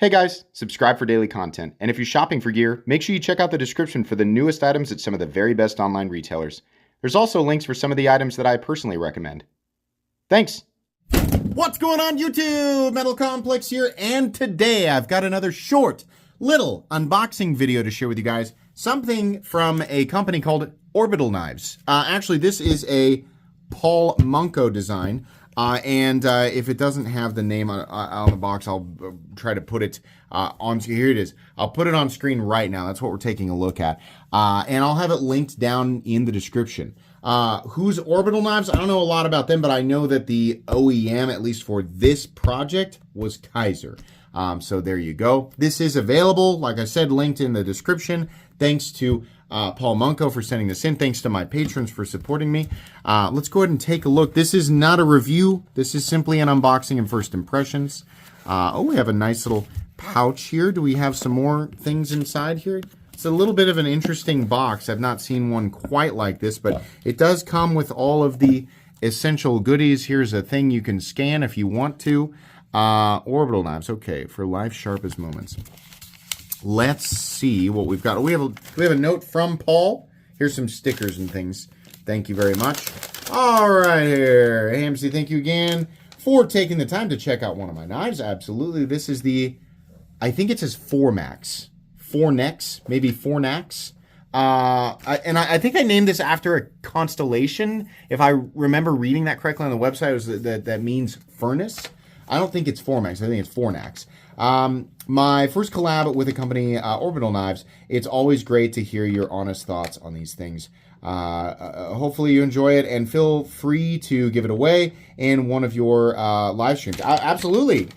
Hey guys, subscribe for daily content, and if you're shopping for gear, make sure you check out the description for the newest items at some of the very best online retailers. There's also links for some of the items that I personally recommend. Thanks! What's going on YouTube? Metal Complex here, and today I've got another short, little unboxing video to share with you guys. Something from a company called Orbital Knives. Actually, this is a Paul Munko design. If it doesn't have the name on the box, I'll try to put it on. Here it is. I'll put it on screen right now. That's what we're taking a look at. And I'll have it linked down in the description. Who's Orbital Knives? I don't know a lot about them, but I know that the OEM, at least for this project, was Kaiser. So there you go. This is available, like I said, linked in the description. Thanks to Paul Munko for sending this in. Thanks to my patrons for supporting me. Let's go ahead and take a look. This is not a review. This is simply an unboxing and first impressions. We have a nice little pouch here. Do we have some more things inside here? It's a little bit of an interesting box. I've not seen one quite like this, but it does come with all of the essential goodies. Here's a thing you can scan if you want to. Orbital Knives. Okay, for life's sharpest moments. Let's see what we've got. We have a note from Paul. Here's some stickers and things. Thank you very much. All right, here. AMC, thank you again for taking the time to check out one of my knives. Absolutely. This is the, I think it says Fornax. Fornax, maybe Fornax. I think I named this after a constellation. If I remember reading that correctly on the website, it was that means furnace. I don't think it's Formax. I think it's Fornax. My first collab with a company, Orbital Knives. It's always great to hear your honest thoughts on these things. Hopefully you enjoy it, and feel free to give it away in one of your live streams. Absolutely,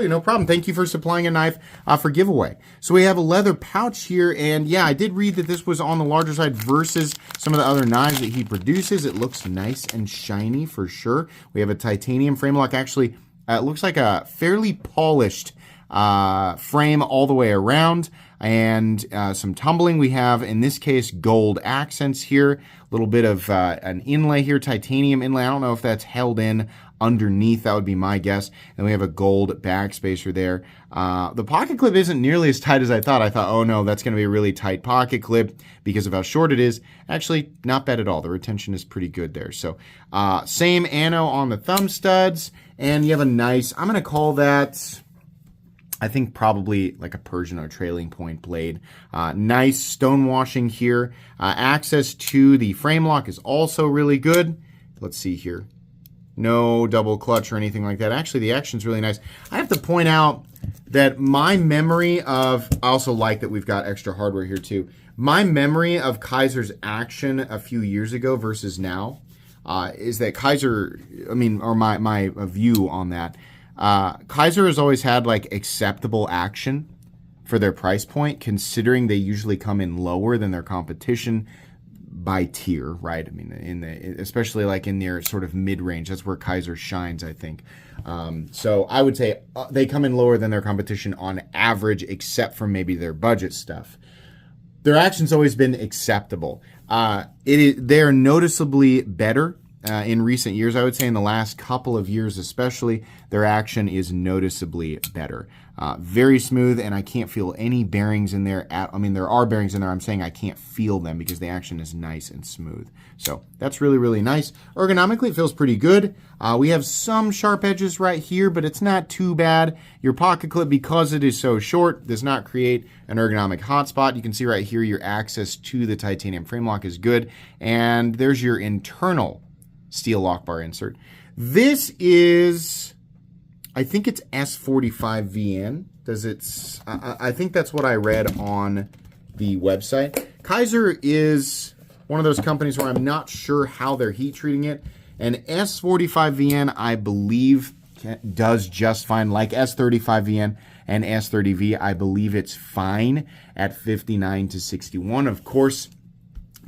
no problem. Thank you for supplying a knife for giveaway. So we have a leather pouch here, and yeah, I did read that this was on the larger side versus some of the other knives that he produces. It looks nice and shiny for sure. We have a titanium frame lock. Actually, it looks like a fairly polished frame all the way around, and some tumbling. We have, in this case, gold accents here. A little bit of an inlay here, titanium inlay. I don't know if that's held in underneath. That would be my guess. And we have a gold backspacer there. The pocket clip isn't nearly as tight as I thought. I thought, oh no, that's going to be a really tight pocket clip because of how short it is. Actually, not bad at all. The retention is pretty good there. So same ano on the thumb studs. And you have a nice, I'm going to call that, I think probably like a Persian or trailing point blade. Nice stone washing here. Access to the frame lock is also really good. Let's see here. No double clutch or anything like that. Actually, the action's really nice. I have to point out that my memory of, I also like that we've got extra hardware here too. My memory of Kaiser's action a few years ago versus now is that Kaiser, or my view on that, Kaiser has always had like acceptable action for their price point, considering they usually come in lower than their competition by tier, right? I mean, especially like in their sort of mid-range, that's where Kaiser shines, I think. So I would say they come in lower than their competition on average, except for maybe their budget stuff. Their action's always been acceptable. They're noticeably better in recent years. I would say in the last couple of years especially, their action is noticeably better. Very smooth, and I can't feel any bearings in there. There are bearings in there. I'm saying I can't feel them because the action is nice and smooth. So that's really, really nice. Ergonomically, it feels pretty good. We have some sharp edges right here, but it's not too bad. Your pocket clip, because it is so short, does not create an ergonomic hotspot. You can see right here your access to the titanium frame lock is good. And there's your internal steel lock bar insert. This is, I think it's S45VN. I think that's what I read on the website. Kaiser is one of those companies where I'm not sure how they're heat treating it. And S45VN, I believe, does just fine. Like S35VN and S30V, I believe it's fine at 59 to 61. Of course,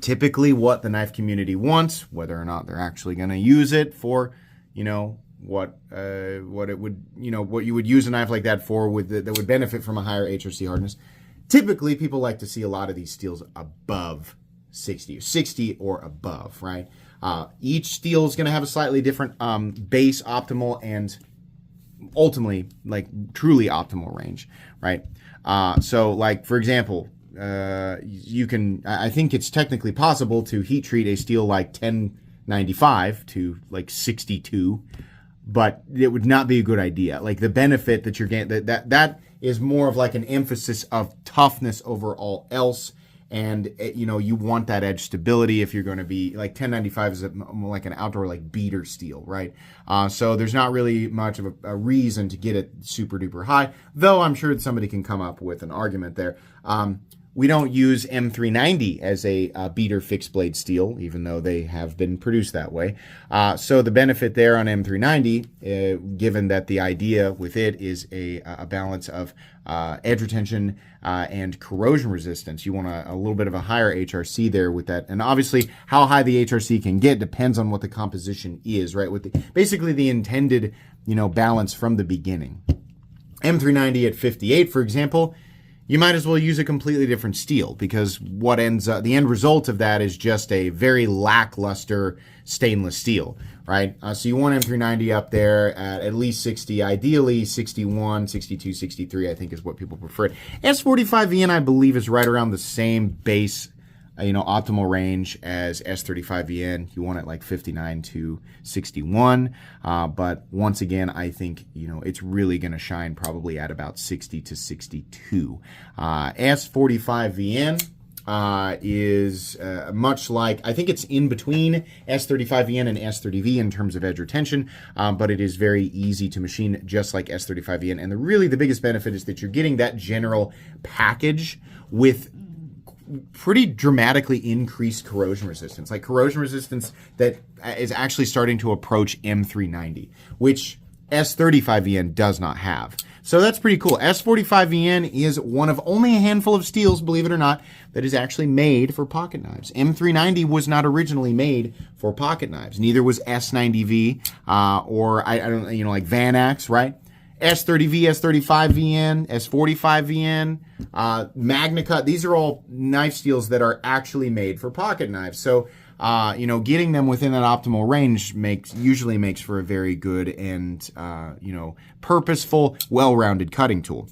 typically what the knife community wants, whether or not they're actually going to use it for, what you would use a knife like that for, that would benefit from a higher HRC hardness. Typically, people like to see a lot of these steels above 60 or above, right? Each steel is going to have a slightly different base optimal and ultimately like truly optimal range, right? So like, for example, I think it's technically possible to heat treat a steel like 1095 to like 62, but it would not be a good idea. Like the benefit that you're getting, that is more of like an emphasis of toughness over all else. And you want that edge stability if you're going to be like 1095 is more like an outdoor like beater steel, right? So there's not really much of a reason to get it super duper high, though I'm sure that somebody can come up with an argument there. We don't use M390 as a beater fixed blade steel, even though they have been produced that way. So the benefit there on M390, given that the idea with it is a balance of edge retention and corrosion resistance, you want a little bit of a higher HRC there with that. And obviously, how high the HRC can get depends on what the composition is, right? With basically the intended, balance from the beginning. M390 at 58, for example, you might as well use a completely different steel, because what ends up, the end result of that is just a very lackluster stainless steel, right? So you want M390 up there at least 60, ideally 61, 62, 63, I think is what people prefer. S45VN, I believe, is right around the same base, optimal range as S35VN. You want it like 59 to 61. But once again, I think, it's really going to shine probably at about 60 to 62. S45VN is much like, I think it's in between S35VN and S30V in terms of edge retention, but it is very easy to machine just like S35VN. And the biggest benefit is that you're getting that general package with pretty dramatically increased corrosion resistance, like corrosion resistance that is actually starting to approach M390, which S35VN does not have. So that's pretty cool. S45VN is one of only a handful of steels, believe it or not, that is actually made for pocket knives. M390 was not originally made for pocket knives. Neither was S90V or I don't like Fornax, right? S30V, S35VN, S45VN, MagnaCut. These are all knife steels that are actually made for pocket knives. So, getting them within that optimal range usually makes for a very good and, purposeful, well-rounded cutting tool.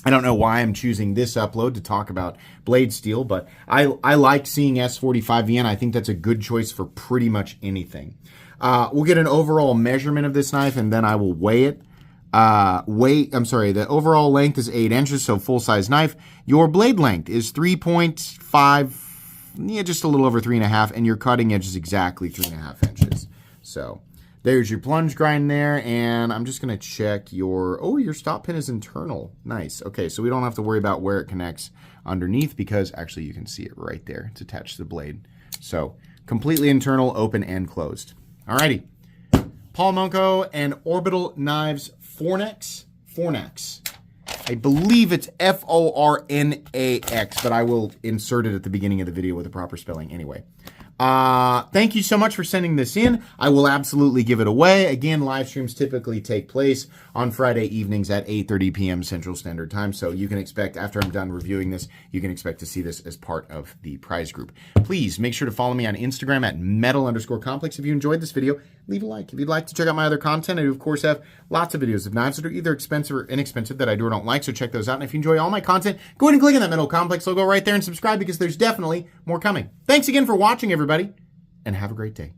I don't know why I'm choosing this upload to talk about blade steel, but I like seeing S45VN. I think that's a good choice for pretty much anything. We'll get an overall measurement of this knife, and then I will weigh it. The overall length is 8 inches, so full-size knife. Your blade length is 3.5, just a little over 3.5, and your cutting edge is exactly 3.5 inches. So there's your plunge grind there, and I'm just going to check your stop pin is internal. Nice. Okay, so we don't have to worry about where it connects underneath, because actually you can see it right there. It's attached to the blade. So completely internal, open and closed. Alrighty. Paul Munko and Orbital Knives Fornax. I believe it's Fornax, but I will insert it at the beginning of the video with the proper spelling anyway. Thank you so much for sending this in. I will absolutely give it away. Again, live streams typically take place on Friday evenings at 8:30 p.m. Central Standard Time. So you can expect, after I'm done reviewing this, you can expect to see this as part of the prize group. Please make sure to follow me on Instagram at metal_complex. If you enjoyed this video, leave a like. If you'd like to check out my other content, I do, of course, have lots of videos of knives that are either expensive or inexpensive that I do or don't like. So check those out. And if you enjoy all my content, go ahead and click on that Metal Complex logo right there and subscribe, because there's definitely more coming. Thanks again for watching, everybody, and have a great day.